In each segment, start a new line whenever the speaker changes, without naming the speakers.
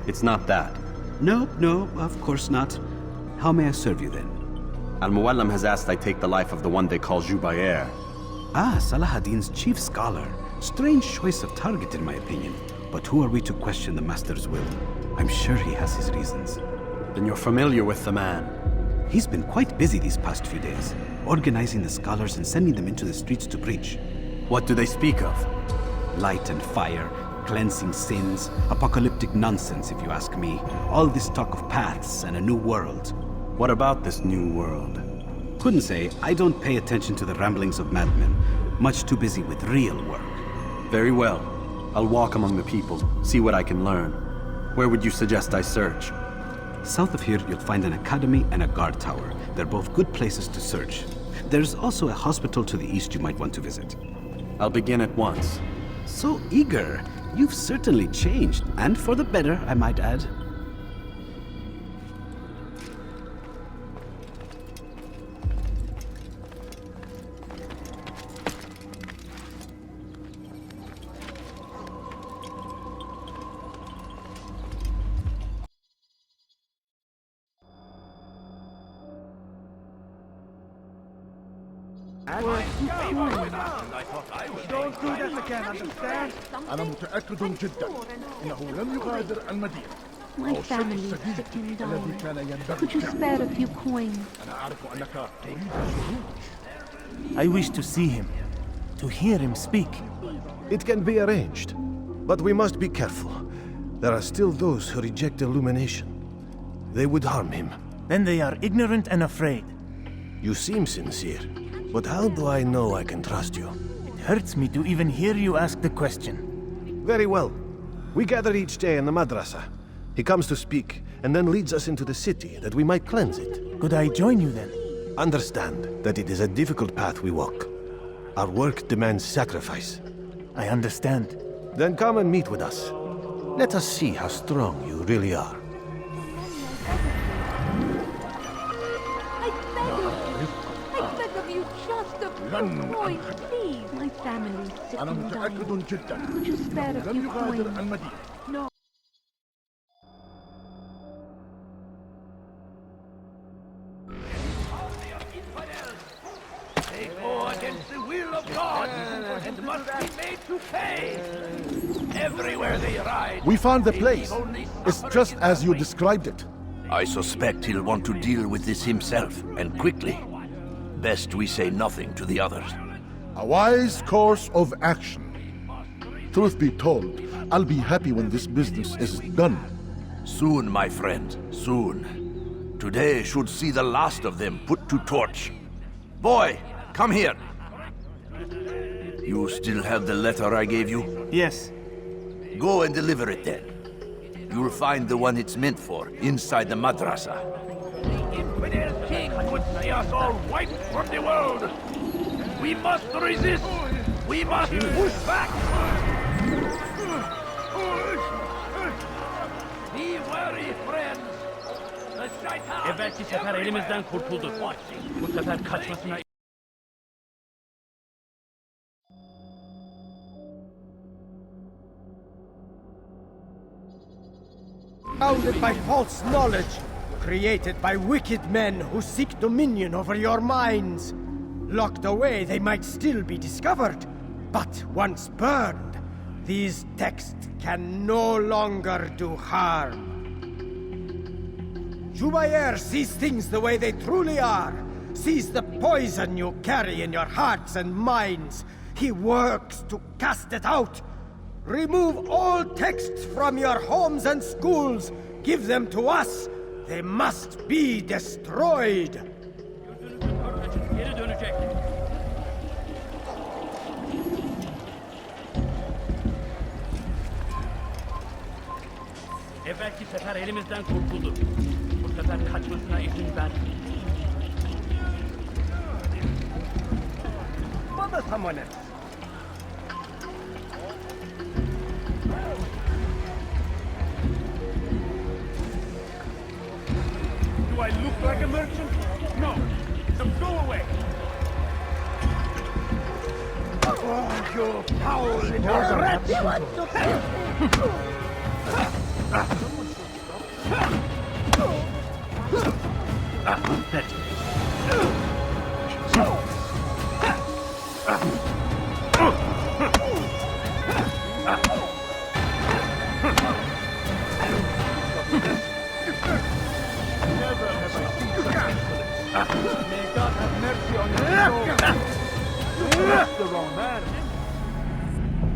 It's not that.
No, of course not. How may I serve you then?
Al-Muallim has asked I take the life of the one they call Jubair.
Ah, Salahuddin's chief scholar. Strange choice of target in my opinion. But who are we to question the Master's will? I'm sure he has his reasons.
Then you're familiar with the man.
He's been quite busy these past few days, organizing the scholars and sending them into the streets to preach.
What do they speak of?
Light and fire, cleansing sins, apocalyptic nonsense if you ask me. All this talk of paths and a new world.
What about this new world?
Couldn't say. I don't pay attention to the ramblings of madmen. Much too busy with real work.
Very well. I'll walk among the people, see what I can learn. Where would you suggest I search?
South of here, you'll find an academy and a guard tower. They're both good places to search. There's also a hospital to the east you might want to visit.
I'll begin at once.
So eager. You've certainly changed, and for the better, I might add.
Don't do that again, understand?
أنا متأكد جدا إنه لم يغادر المدينة.
My family is sick and dying. Could you spare a few coins?
أنا أعرف أنك تريد الخروج.
I wish to see him, to hear him speak.
It can be arranged, but we must be careful. There are still those who reject illumination. They would harm him.
Then they are ignorant and afraid.
You seem sincere, but how do I know I can trust you?
It hurts me to even hear you ask the question.
Very well. We gather each day in the madrasa. He comes to speak, and then leads us into the city, that we might cleanse it.
Could I join you then?
Understand that it is a difficult path we walk. Our work demands sacrifice.
I understand.
Then come and meet with us. Let us see how strong you really are.
I beg of you, just a few coins, please. My family is sick
أنا
and dying.
متأكد جدا
Could you spare a
لم
few
يغادر
coins?
المدينة.
No.
They go against the will of God and must be made to pay. Everywhere they ride.
We found the place. It's just as you described it.
I suspect he'll want to deal with this himself, and quickly. Best we say nothing to the others.
A wise course of action. Truth be told, I'll be happy when this business is done.
Soon, my friend, soon. Today should see the last of them put to torch. Boy, come here. You still have the letter I gave you?
Yes.
Go and deliver it then. You'll find the one it's meant for inside the madrasa. The infidel king would see us all wiped from the world. We must resist. We must push back. Be wary, friends. The shaitan.
Evvelki sefer elimizden kurtulduk. Bu sefer kaçmasına...
Founded by false knowledge, created by wicked men who seek dominion over your minds. Locked away, they might still be discovered, but once burned, these texts can no longer do harm. Jubair sees things the way they truly are, sees the poison you carry in your hearts and minds. He works to cast it out. Remove all texts from your homes and schools. Give them to us. They must be destroyed.
Geri dönecek. Evvelki sefer elimizden kurtuldu. Bu sefer kaçmasına izin vermeyin.
Baba samane.
Do I look like a merchant? No. So go away.
Oh, you foul little wretch!
May God have mercy on your soul. You left the wrong man.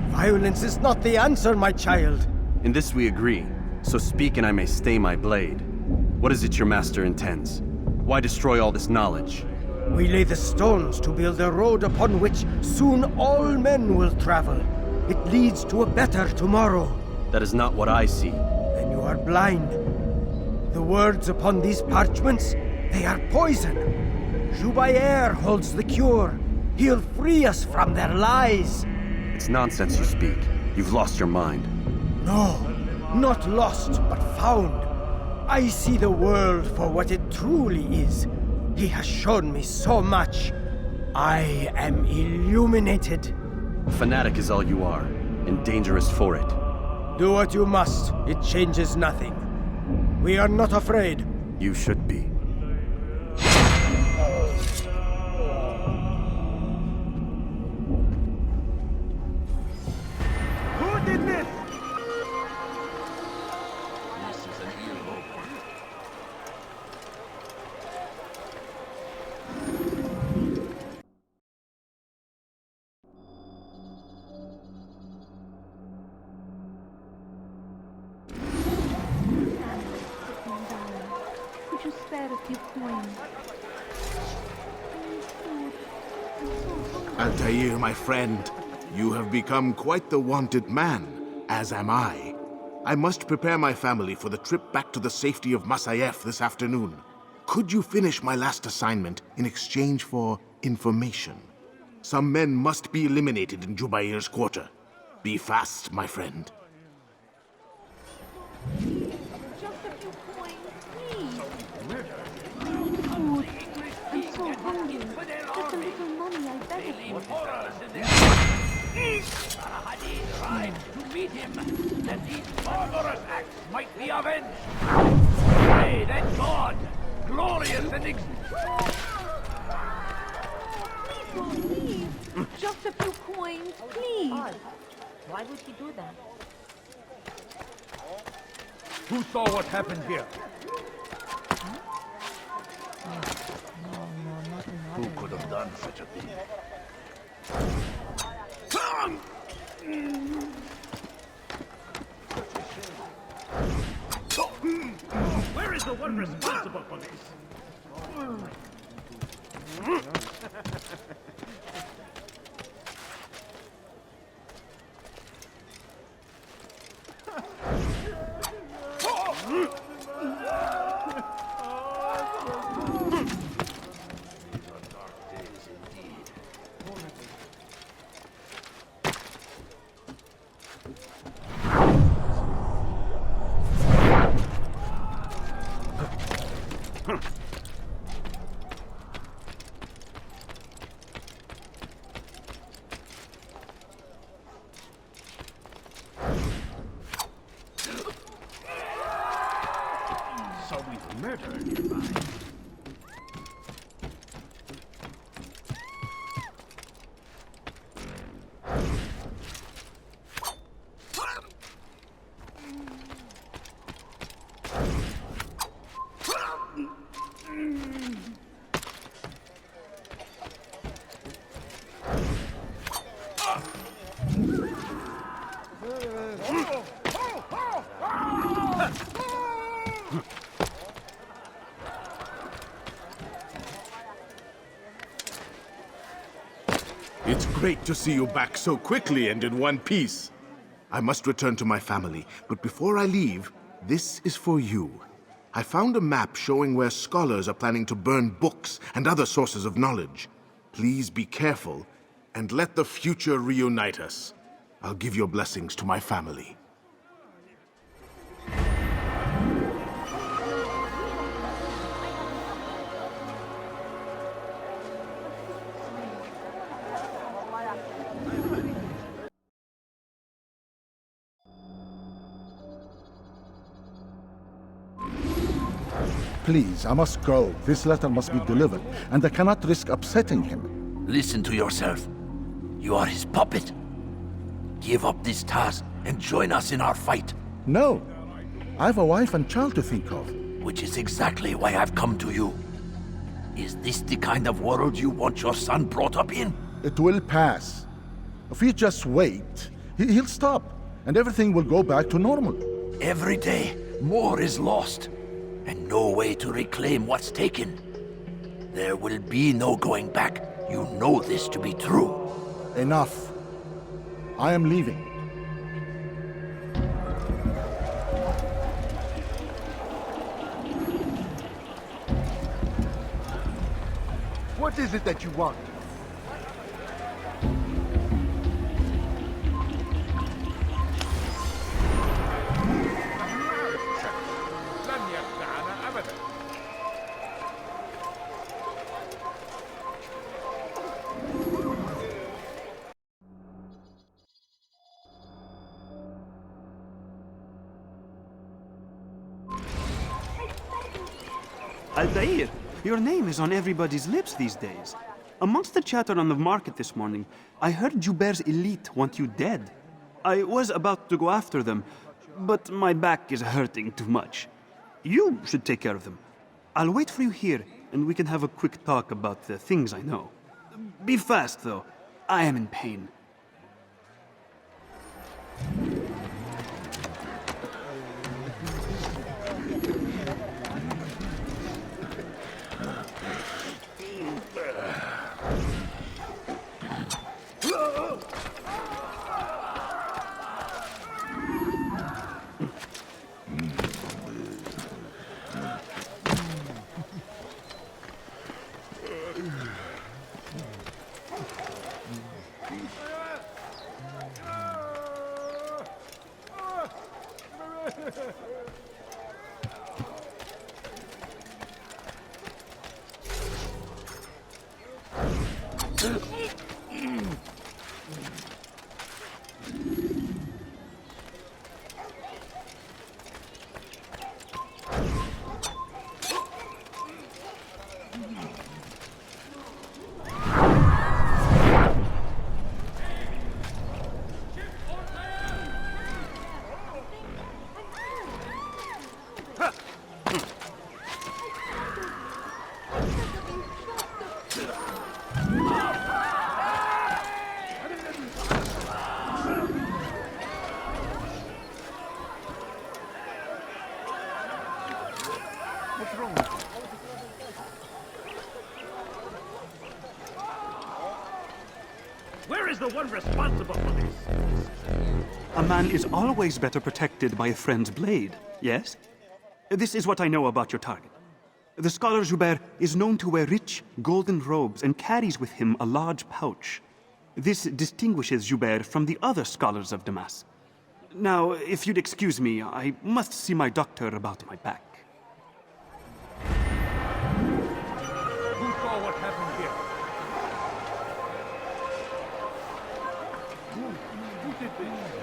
Violence is not the answer, my child.
In this we agree, so speak and I may stay my blade. What is it your master intends? Why destroy all this knowledge?
We lay the stones to build a road upon which soon all men will travel. It leads to a better tomorrow.
That is not what I see.
Then you are blind. The words upon these parchments, they are poison. Jubair holds the cure. He'll free us from their lies.
It's nonsense you speak. You've lost your mind.
No, not lost, but found. I see the world for what it truly is. He has shown me so much. I am illuminated.
A fanatic is all you are, and dangerous for it.
Do what you must. It changes nothing. We are not afraid.
You should be.
Who did this?
Could you spare a few coins?
Altair, my friend, you have become quite the wanted man, as am I. I must prepare my family for the trip back to the safety of Masayef this afternoon. Could you finish my last assignment in exchange for information? Some men must be eliminated in Jubair's quarter. Be fast, my friend.
Just a few coins, please. Food. I'm so hungry. Just a little money, I beg of you.
To meet him, that these barbarous acts might be avenged. Pray that God, glorious and
Please, just a few coins, please.
Why would he do that?
Who saw what happened here?
Who could have done such a thing?
Where is the one responsible for this? So we've murdered nearby.
It's great to see you back so quickly and in one piece. I must return to my family, but before I leave, this is for you. I found a map showing where scholars are planning to burn books and other sources of knowledge. Please be careful, and let the future reunite us. I'll give your blessings to my family.
Please, I must go. This letter must be delivered, and I cannot risk upsetting him.
Listen to yourself. You are his puppet. Give up this task and join us in our fight.
No. I have a wife and child to think of.
Which is exactly why I've come to you. Is this the kind of world you want your son brought up in?
It will pass. If we just wait, he'll stop, and everything will go back to normal.
Every day, more is lost, and no way to reclaim what's taken. There will be no going back. You know this to be true.
Enough. I am leaving.
What is it that you want?
Altair, your name is on everybody's lips these days. Amongst the chatter on the market this morning, I heard Jubair's elite want you dead. I was about to go after them, but my back is hurting too much. You should take care of them. I'll wait for you here, and we can have a quick talk about the things I know. Be fast, though. I am in pain.
Where is the one responsible for this?
A man is always better protected by a friend's blade, yes? This is what I know about your target. The scholar Jubair is known to wear rich, golden robes and carries with him a large pouch. This distinguishes Jubair from the other scholars of Damascus. Now, if you'd excuse me, I must see my doctor about my back.
Who saw what happened here? Who did this?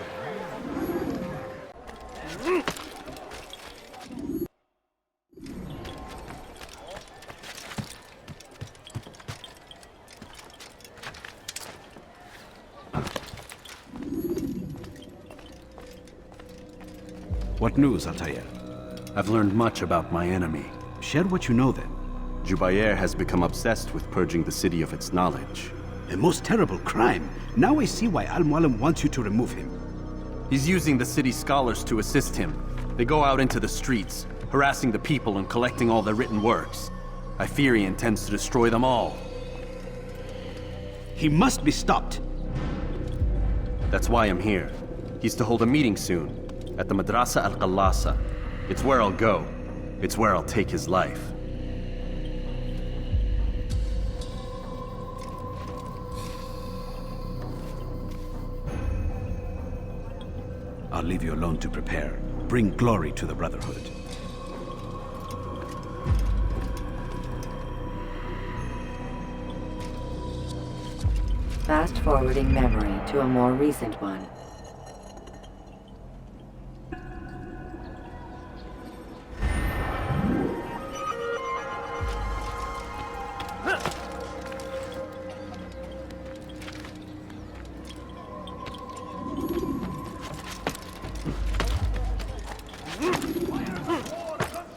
What news, Altair?
I've learned much about my enemy.
Share what you know then.
Jubair has become obsessed with purging the city of its knowledge.
A most terrible crime. Now I see why Al-Mualim wants you to remove him.
He's using the city scholars to assist him. They go out into the streets, harassing the people and collecting all their written works. I fear he intends to destroy them all.
He must be stopped.
That's why I'm here. He's to hold a meeting soon, at the Madrasa Al-Qallasa. It's where I'll go. It's where I'll take his life.
I'll leave you alone to prepare. Bring glory to the Brotherhood.
Fast-forwarding memory to a more recent one.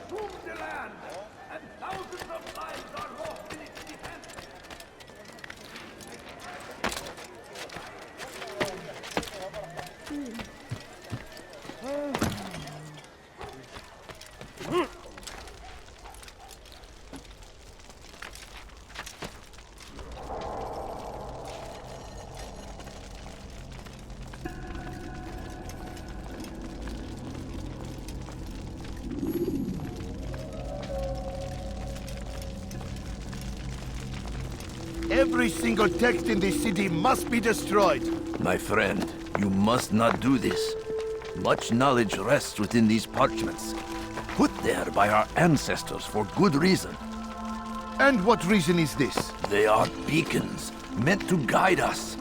Consumed the land, and thousands of lives are lost. Every single text in this city must be destroyed. My friend, you must not do this. Much knowledge rests within these parchments, put there by our ancestors for good reason.
And what reason is this?
They are beacons, meant to guide us,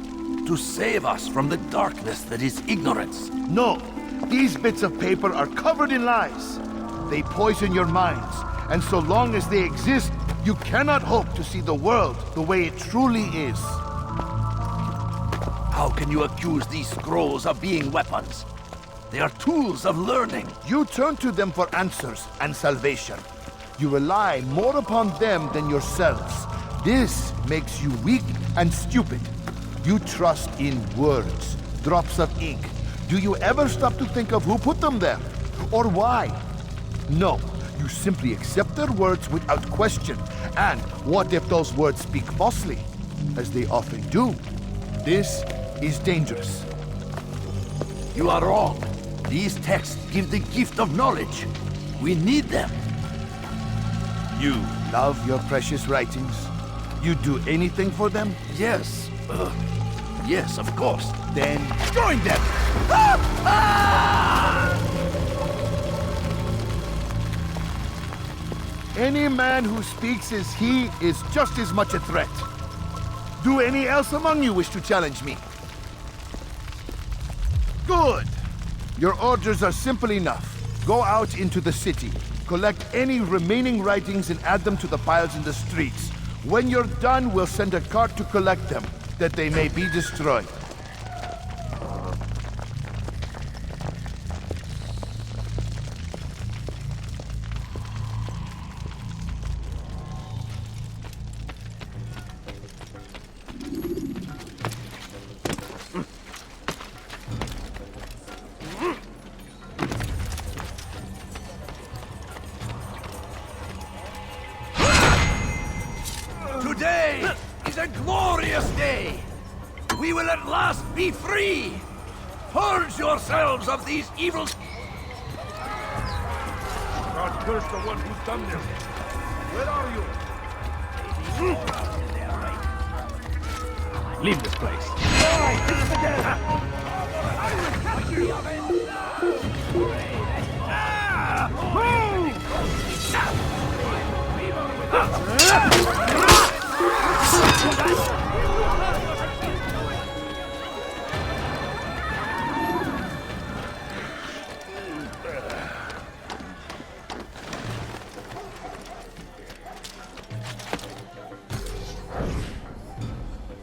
to save us from the darkness that is ignorance.
No, these bits of paper are covered in lies. They poison your minds, and so long as they exist, you cannot hope to see the world the way it truly is.
How can you accuse these scrolls of being weapons? They are tools of learning.
You turn to them for answers and salvation. You rely more upon them than yourselves. This makes you weak and stupid. You trust in words, drops of ink. Do you ever stop to think of who put them there? Or why? No, you simply accept their words without question. And what if those words speak falsely? As they often do. This is dangerous.
You are wrong. These texts give the gift of knowledge. We need them.
You love your precious writings? You'd do anything for them?
Yes. Yes, of course.
Then join them! Any man who speaks as he is just as much a threat. Do any else among you wish to challenge me? Good. Your orders are simple enough. Go out into the city, collect any remaining writings and add them to the piles in the streets. When you're done, we'll send a cart to collect them, that they may be destroyed.
Today is a glorious day. We will at last be free. Purge yourselves of these evils.
God curse the one who's done this. Where are you? Leave this place.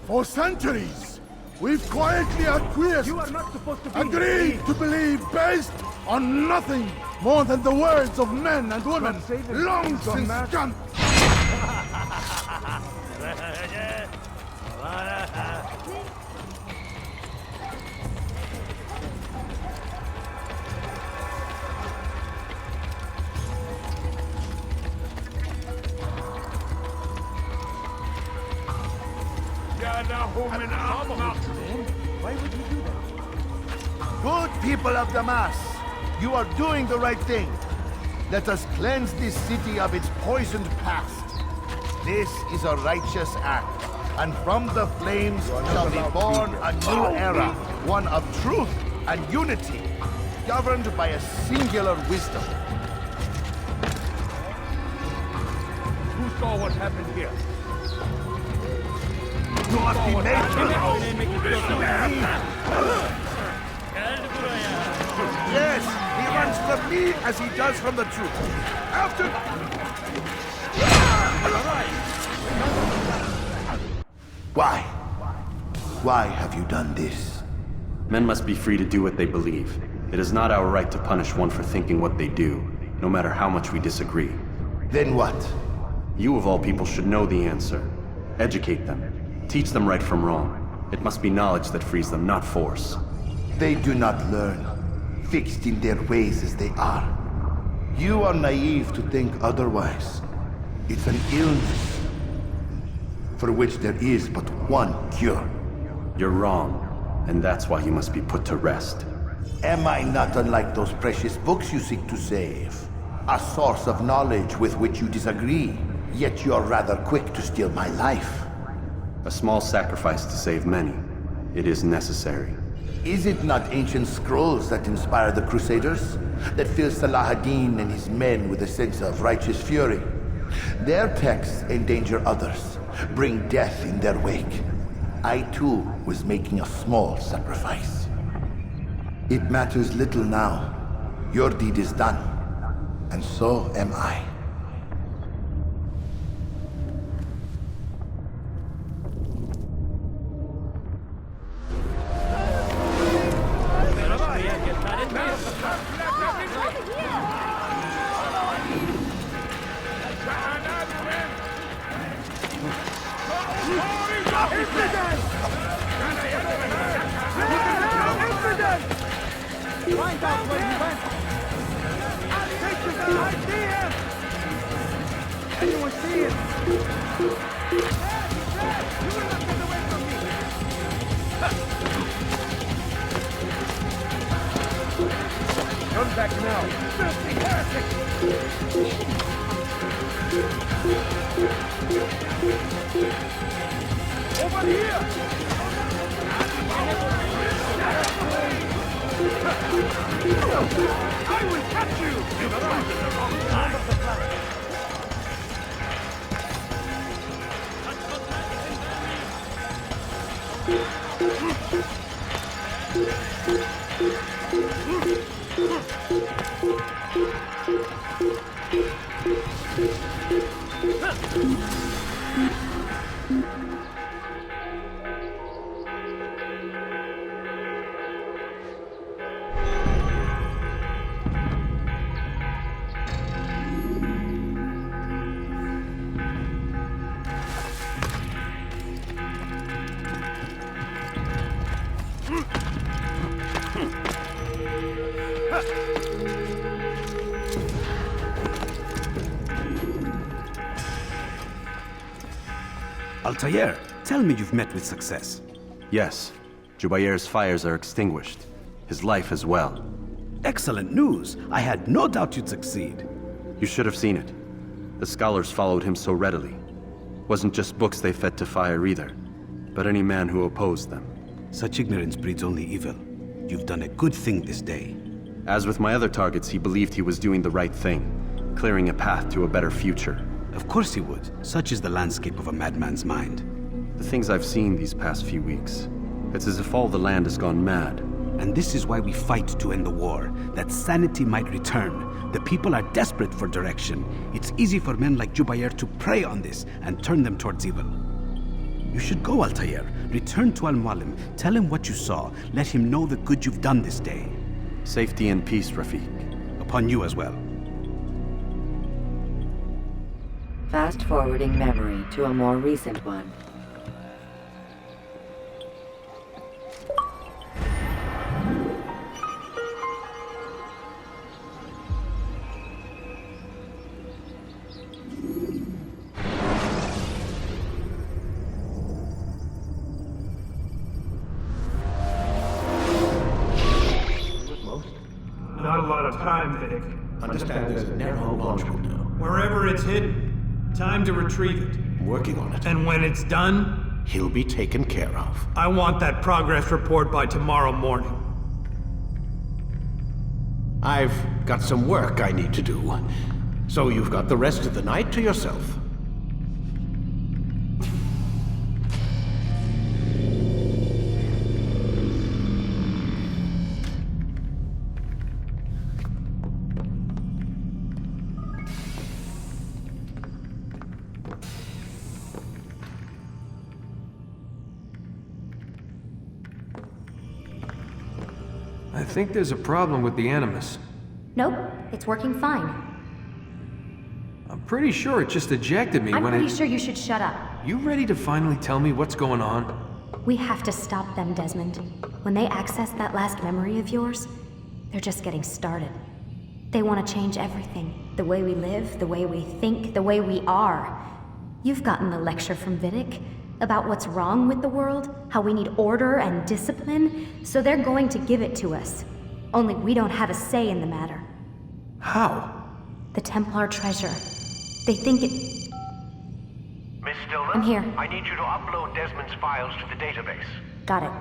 For centuries, we've quietly acquiesced, agreed to believe based on nothing more than the words of men and women long since gone.
Why would you do that?
Good people of Damascus, you are doing the right thing. Let us cleanse this city of its poisoned past. This is a righteous act, and from the flames shall be born a new era, one of truth and unity, governed by a singular wisdom.
Who saw what happened here?
You must be made to Yes, he runs from me as he does from the truth. After... Why? Why have you done this?
Men must be free to do what they believe. It is not our right to punish one for thinking what they do, no matter how much we disagree.
Then what?
You of all people should know the answer. Educate them. Teach them right from wrong. It must be knowledge that frees them, not force.
They do not learn, fixed in their ways as they are. You are naive to think otherwise. It's an illness for which there is but one cure.
You're wrong, and that's why you must be put to rest.
Am I not unlike those precious books you seek to save? A source of knowledge with which you disagree, yet you are rather quick to steal my life.
A small sacrifice to save many. It is necessary.
Is it not ancient scrolls that inspire the Crusaders? That fill Salah ad-Din and his men with a sense of righteous fury? Their texts endanger others, bring death in their wake. I too was making a small sacrifice. It matters little now. Your deed is done, and so am I.
Find out where he went! I'll take you behind here! Anyone see it? You will not get away from me! Come back now! Filthy heretic! Over here! I will catch you! You've arrived at the wrong time!
Altair, tell me you've met with success.
Yes. Jubair's fires are extinguished. His life as well.
Excellent news. I had no doubt you'd succeed.
You should have seen it. The scholars followed him so readily. Wasn't just books they fed to fire either, but any man who opposed them.
Such ignorance breeds only evil. You've done a good thing this day.
As with my other targets, he believed he was doing the right thing, clearing a path to a better future.
Of course he would. Such is the landscape of a madman's mind.
The things I've seen these past few weeks, it's as if all the land has gone mad.
And this is why we fight to end the war, that sanity might return. The people are desperate for direction. It's easy for men like Jubair to prey on this and turn them towards evil. You should go, Altair. Return to Al-Mualim. Tell him what you saw. Let him know the good you've done this day.
Safety and peace, Rafiq.
Upon you as well.
Fast-forwarding memory to a more recent one.
Not a lot of time, Vidic.
Understand there's a narrow launch window.
Wherever it's hidden, time to retrieve it.
Working on it.
And when it's done,
He'll be taken care of.
I want that progress report by tomorrow morning.
I've got some work I need to do, so you've got the rest of the night to yourself.
I think there's a problem with the Animus.
Nope, it's working fine.
I'm pretty sure it just ejected me
I'm
when
pretty sure you should shut up.
You ready to finally tell me what's going on?
We have to stop them, Desmond. When they access that last memory of yours, they're just getting started. They want to change everything. The way we live, the way we think, the way we are. You've gotten the lecture from Vidic about what's wrong with the world, how we need order and discipline, so they're going to give it to us. Only we don't have a say in the matter.
How?
The Templar treasure. They think it...
Miss Stillman?
I'm here.
I need you to upload Desmond's files to the database.
Got it.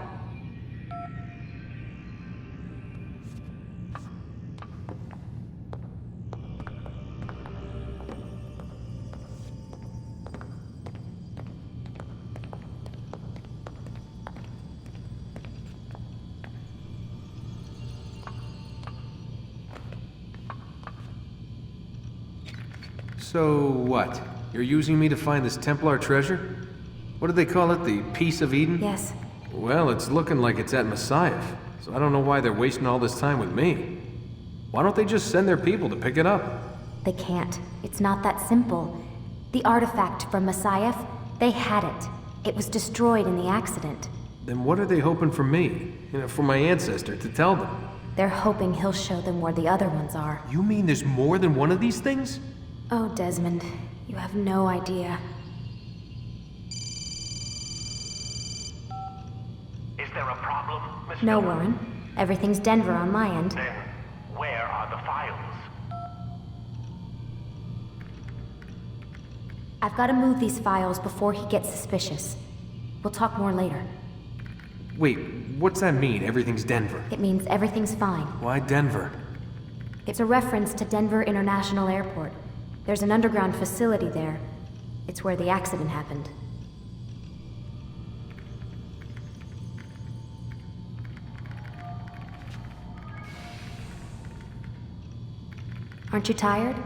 So what? You're using me to find this Templar treasure? What did they call it? The Piece of Eden?
Yes.
Well, it's looking like it's at Messiah, so I don't know why they're wasting all this time with me. Why don't they just send their people to pick it up?
They can't. It's not that simple. The artifact from Messiah, they had it. It was destroyed in the accident.
Then what are they hoping for me? For my ancestor to tell them?
They're hoping he'll show them where the other ones are.
You mean there's more than one of these things?
Oh, Desmond, you have no idea.
Is there a problem, Miss
No,
Stillman?
Warren. Everything's Denver on my end.
Then, where are the files?
I've got to move these files before he gets suspicious. We'll talk more later.
Wait, what's that mean, everything's Denver?
It means everything's fine.
Why Denver?
It's a reference to Denver International Airport. There's an underground facility there. It's where the accident happened. Aren't you tired?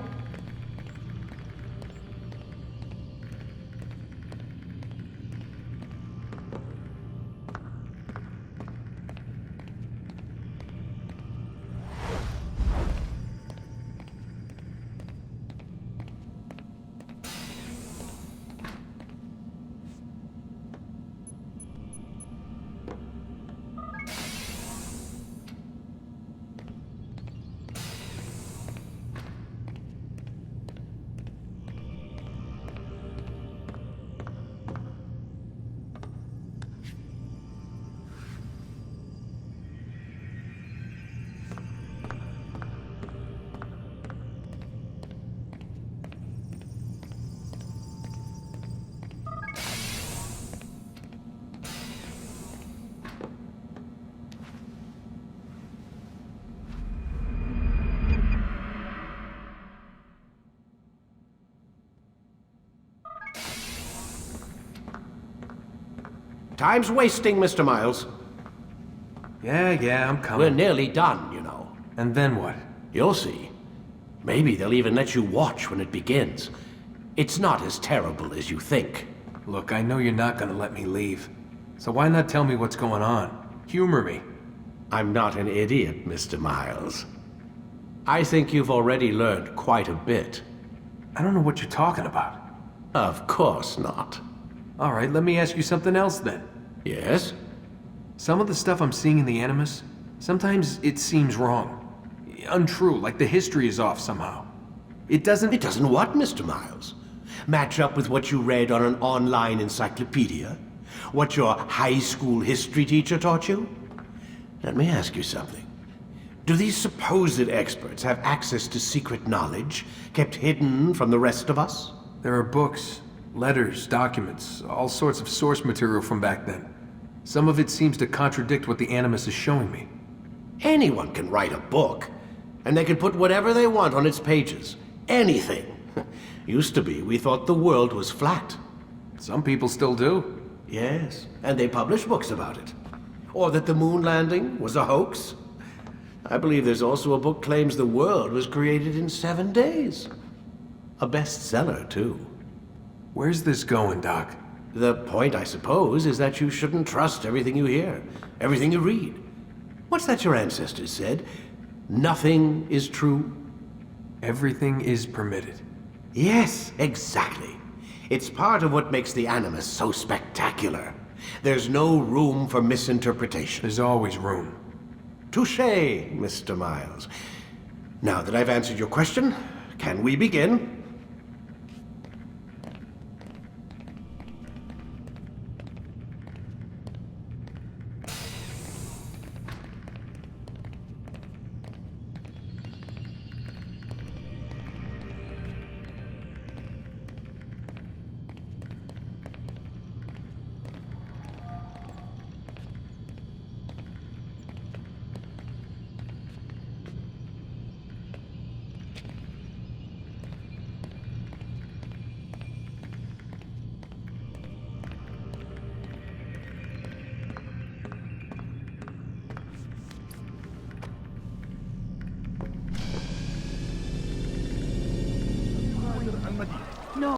Time's wasting, Mr. Miles.
Yeah, I'm coming.
We're nearly done, you know.
And then what?
You'll see. Maybe they'll even let you watch when it begins. It's not as terrible as you think.
Look, I know you're not gonna let me leave. So why not tell me what's going on? Humor me.
I'm not an idiot, Mr. Miles. I think you've already learned quite a bit.
I don't know what you're talking about.
Of course not.
All right, let me ask you something else then.
Yes?
Some of the stuff I'm seeing in the Animus, sometimes it seems wrong. Untrue, like the history is off somehow. It doesn't
what, Mr. Miles? Match up with what you read on an online encyclopedia? What your high school history teacher taught you? Let me ask you something. Do these supposed experts have access to secret knowledge kept hidden from the rest of us?
There are books, letters, documents, all sorts of source material from back then. Some of it seems to contradict what the Animus is showing me.
Anyone can write a book, and they can put whatever they want on its pages. Anything. Used to be, we thought the world was flat.
Some people still do.
Yes, and they publish books about it. Or that the moon landing was a hoax. I believe there's also a book claims the world was created in 7 days. A bestseller, too.
Where's this going, Doc?
The point, I suppose, is that you shouldn't trust everything you hear, everything you read. What's that your ancestors said? Nothing is true?
Everything is permitted.
Yes, exactly. It's part of what makes the Animus so spectacular. There's no room for misinterpretation.
There's always room.
Touché, Mr. Miles. Now that I've answered your question, can we begin?